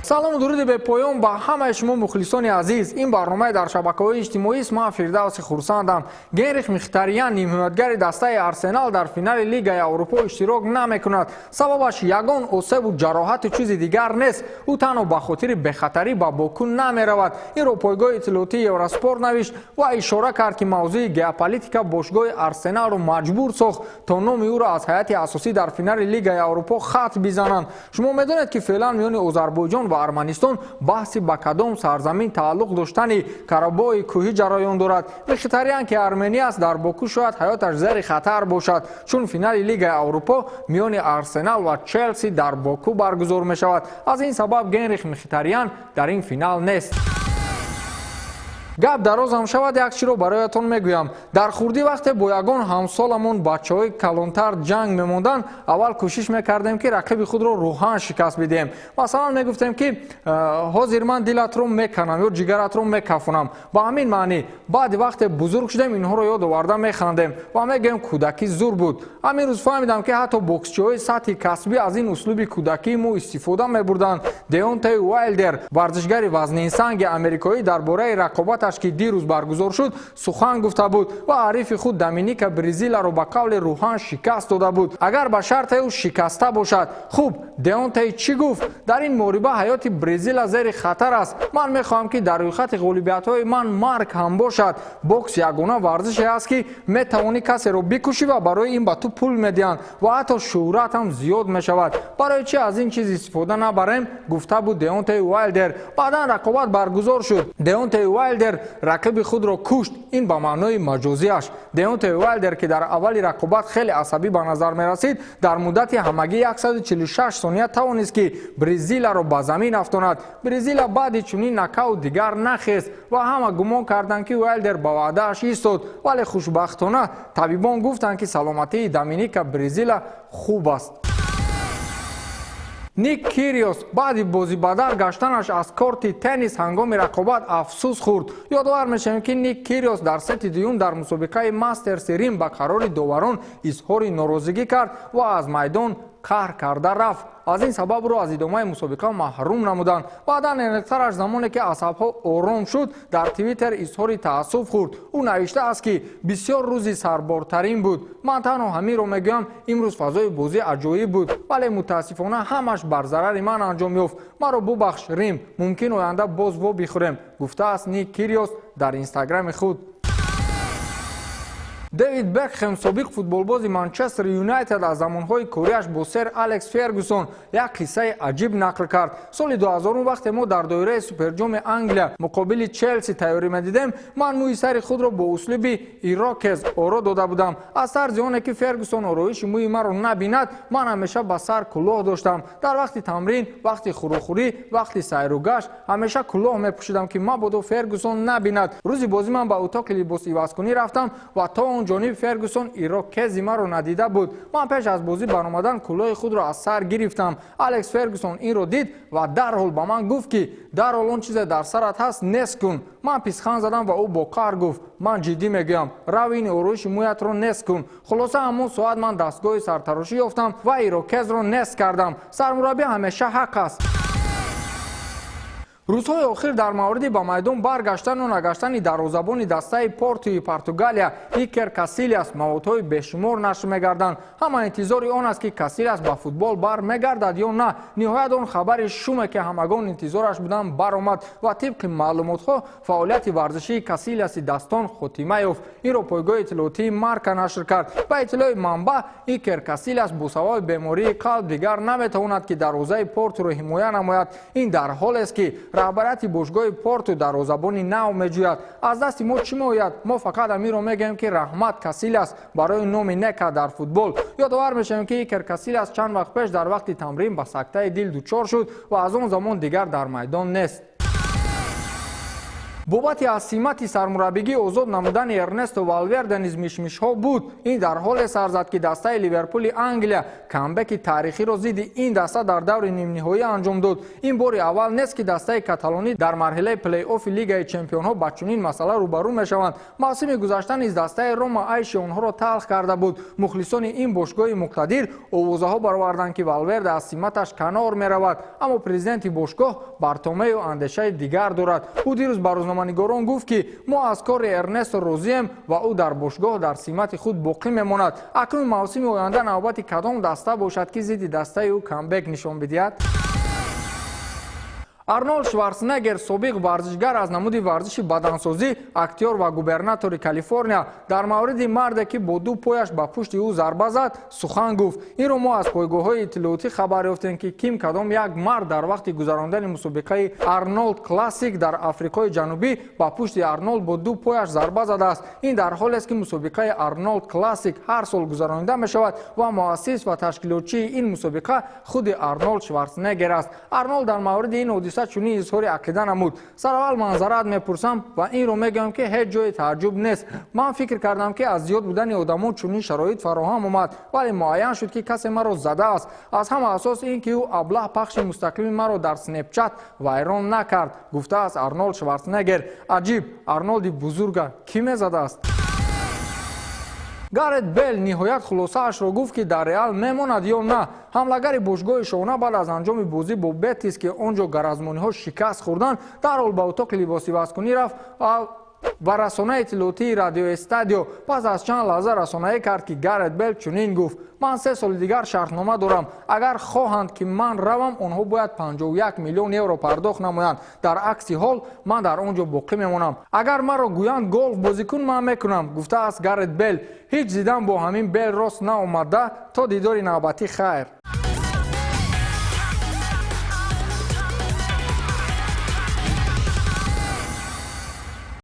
салому дуруди бепоён ба ҳамаи шумо мухлисони азиз. ин барномаи дар шабакаҳои иҷтимоист. ман Фирдавси хурсандам. Генрих Михтариян нимҳиматгари дастаи Арсенал дар финали Лигаи Аврупо иштирок намекунад. Сабабаш ягон осебу ҷароҳату чизи дигар нест. ӯ танҳо ба хотири бехатарӣ ба Боку намеравад. инро пойгоҳи иттилоотии Евроспорт навишт ва ишора кард ки мавзӯи геополитика бошгоҳи Арсеналро маҷбур сохт то номи ӯро аз ҳайати асосӣ дар финали Лигаи Аврупо хат бизананд. шумо медонед ки феълан миёни Озарбойҷон ва Арманистон баҳси ба кадом сарзамин тааллуқ доштани Карабои кӯҳӣ ҷараён дорад. Михтариян ки армени аст, дар Боку шояд ҳаёташ зери хатар бошад, чун финали Лигаи Аврупо миёни Арсенал ва Челси дар Боку баргузор мешавад. аз ин сабаб Генрих Михтариян дар ин финал нест. гап дарозам шавад, як чиро бароятон мегӯям. дар хурдӣ вақте бо ягон ҳамсоламон бачаҳои калонтар ҷанг мемонданд, аввал кӯшиш мекардем ки рақиби худро рӯхан шикаст бидиҳем. масалан мегуфтем ки ҳозир ман дилатро меканам ё ҷигаратро мекафонам. ба ҳамин маънӣ баъди вақте бузург шудем инҳоро ёд оварда механдем ва мегӯем кӯдакӣ зур буд. ҳамин рӯз фаҳмидам ки ҳатто боксчиҳои сатҳи касбӣ аз ин услуби кӯдакии мо истифода мебурданд. Деонтей Уайлдер, варзишгари вазнинсанги амрикоӣ, дар бораи рақобаташ ки дирӯз баргузор шуд сухан гуфта буд ва ҳарифи худ Доминика Брезиларо ба қавли рӯхан шикаст дода буд. агар ба шарте ӯ шикаста бошад. хуб, Деонтей чӣ гуфт? дар ин мориба ҳаёти Брезила зери хатар аст. ман мехоҳам ки дар рӯйхати ғолибиятҳои ман марг ҳам бошад. бокс ягона варзише аст ки метавонӣ касеро бикушӣ ва барои ин ба ту пул медиҳанд ва ҳатто шӯҳрат ҳам зиёд мешавад. барои чӣ аз ин чиз истифода набарем? гуфта буд Деонтей Уайлдер. баъдан рақобат баргузор шуд. Деонтей Уайлдер рақиби худро кушт. ин ба маънои маҷозиаш. Деонтей Уайлдер ки дар аввали рақобат хеле асабӣ ба назар мерасид, дар муддати ҳамагӣ 146 сония тавонист ки Брезиларо ба замин афтонад. Брезила баъди чунин нокаут дигар нахест ва ҳама гумон карданд ки Уайлдер ба ваъдааш истод, вале хушбахтона табибон гуфтанд ки саломатии Доминика Брезила хуб аст. Ник Кириос баъди бозибадар гаштанаш аз корти теннис ҳангоми рақобат афсӯс хӯрд. ёдовар мешавем ки Ник Кириос дар сети дуюм дар мусобиқаи Мастерси Рим ба қарори доварон изҳори норозигӣ кард ва аз майдон қаҳр карда рафт. аз ин сабаб ӯро аз идомаи мусобиқа маҳрум намуданд. баъдан энықтараш замоне ки асабҳо ором шуд, дар твиттер изҳори таассуф хӯрд. ӯ навиштааст ки бисёр рӯзи сарбортарин буд. ман танҳо ҳаминро мегӯям, имрӯз фазои бозӣ аҷоиб буд, вале мутаассифона ҳамаш бар зарари ман анҷом ёфт. маро бубахш Рим, мумкин оянда боз во бихӯрем, гуфтааст Ник Кириос дар инстаграми худ. Дэвид Бекхэм, собиқ футболбози Манчестер Юнайтед, аз замонҳои корияш бо сер Алекс Фергюсон як қиссаи аҷиб нақл кард. соли 2000 вақте мо дар доираи суперҷоми Англия муқобили Челси тайёрӣ медидем, ман мӯи сари худро бо услуби ирокез оро дода будам. аз тарзи оне ки Фергюсон ороиши мӯи маро набинад, ман ҳамеша ба сар кӯлоҳ доштам. дар вақти тамрин, вақти хӯрохӯрӣ, вақти сайру гашт ҳамеша кӯлоҳ мепӯшидам ки мабодо Фергюсон набинад. рӯзи бозӣ ман ба утоқи либосивазкунӣ рафтам ва то ҷониби Фергюсон ирокези маро надида буд. ман пеш аз бозӣ баромадан кӯлоҳи худро аз сар гирифтам. Алекс Фергюсон инро дид ва дарҳол ба ман гуфт ки дарҳол он чизе дар сарат ҳаст нест кун. ман писхан задам ва ӯ бо қаҳр гуфт, ман ҷиддӣ мегӯям, рав ин ороиши мӯятро нест кун. хулоса ҳамон соат ман дастгоҳи сартарошӣ ёфтам ва ирокезро нест кардам. сармураббӣ ҳамеша ҳақ аст. рӯзҳои охир дар мавриди ба майдон баргаштану нагаштани дарвозабони дастаи Портуи Португалия Икер Касилиас маводҳои бешумор нашр мегарданд. ҳама интизори он аст ки Касилиас ба футбол бармегардад ё на. ниҳоят он хабари шуме ки ҳамагон интизораш буданд баромад ва тибқи маълумотҳо фаъолияти варзишии Касилиаси дастон хотима ёфт. инро пойгоҳи иттилоотии Марка нашр кард. ба иттилои манбаъ, Икер Касилиас бо сабаби бемории қалб дигар наметавонад ки дарвозаи Портуро ҳимоя намояд. ин дар ҳолест ки раҳбарияти бошгоҳи Порту дарвозабони нав меҷӯяд. аз дасти мо чӣ меояд? мо фақат ҳаминро мегӯем ки раҳмат Касилиас барои номи нека дар футбол. ёдовар мешавем ки Икер Касилиас чанд вақт пеш дар вақти тамрин ба сактаи дил дучор шуд ва аз он замон дигар дар майдон нест. бобати аз симати сармураббигӣ озод намудани Эрнесто Валверде низ мишмишҳо буд. ин дар ҳоле сар зад ки дастаи Ливерпули Англия камбеки таърихиро зидди ин даста дар даври нимниҳоӣ анҷом дод. ин бори аввал нест ки дастаи каталонӣ дар марҳилаи плей-оффи лигаи чемпионҳо ба чунин масъала рӯбарӯ мешаванд. мавсими гузашта низ дастаи Рома айши онҳоро талх карда буд. мухлисони ин бошгоҳи муқтадир овозаҳо бароварданд ки Валверде аз симаташ канор меравад, аммо президенти бошгоҳ бартомею андешаи дигар дорад. ӯ дирӯз ба рӯзноманигорон гуфт ки мо аз кори Эрнесто розием ва ӯ дар бошгоҳ дар симати худ боқӣ мемонад. акнун мавсими оянда навбати кадом даста бошад ки зидди дастаи ӯ камбек нишон бидиҳад? Арнольд Шварценеггер, собиқ варзишгар аз намуди варзиши бадансозӣ, актёр ва губернатори Калифорния, дар мавриди марде ки бо ду пояш ба пушти ӯ зарба зад, сухан гуфт. инро мо аз пойгоҳҳои иттилоотӣ хабар ёфтем ки ким кадом як мард дар вақти гузарондани мусобиқаи Арнольд Классик дар Африқои Ҷанубӣ ба пушти Арнольд бо ду пояш зарба задааст. ин дар ҳолест ки мусобиқаи Арнольд Классик ҳар сол гузаронида мешавад ва муассис ва ташкилотчии ин мусобиқа худи Арнольд Шварценеггер аст. Арнольд дар мавриди ин ҳодиса чунин изҳори ақида намуд. сараввал манзараат мепурсам ва инро мегӯям ки ҳеҷ ҷои тааҷҷуб нест. ман фикр кардам ки аз зиёд будани одамон чунин шароит фароҳам омад, вале муайян шуд ки касе маро задааст. аз ҳама асос ин ки ӯ аблаҳ пахши мустақими маро дар снепчат вайрон накард, гуфтааст Арнольд Шварценеггер. аҷиб, Арнолди бузурга кӣ мезадааст? Гарет Бейл ниҳоят хулосаашро гуфт ки дар Реал мемонад ё на. ҳамлагари бошгоҳи шона баъд аз анҷоми бозӣ бо Бетис ки он ҷо гаразмониҳо шикаст хӯрданд, дарҳол ба утоқи либосивазкунӣ рафт ва расонаи иттилоотии Радио Эстадио пас аз чанд лаҳза расонаӣ кард ки Гарет Бейл чунин гуфт: ман 3 соли дигар шартнома дорам. агар хоҳанд ки ман равам, онҳо бояд 51 миллион евро пардохт намоянд. дар акси ҳол ман дар он ҷо боқӣ мемонам. агар маро гӯянд голф бозӣ кун, ман мекунам, гуфтааст Гарет Бейл. ҳеҷ зидан бо ҳамин Бейл рост наомада. то дидори навбатӣ хайр.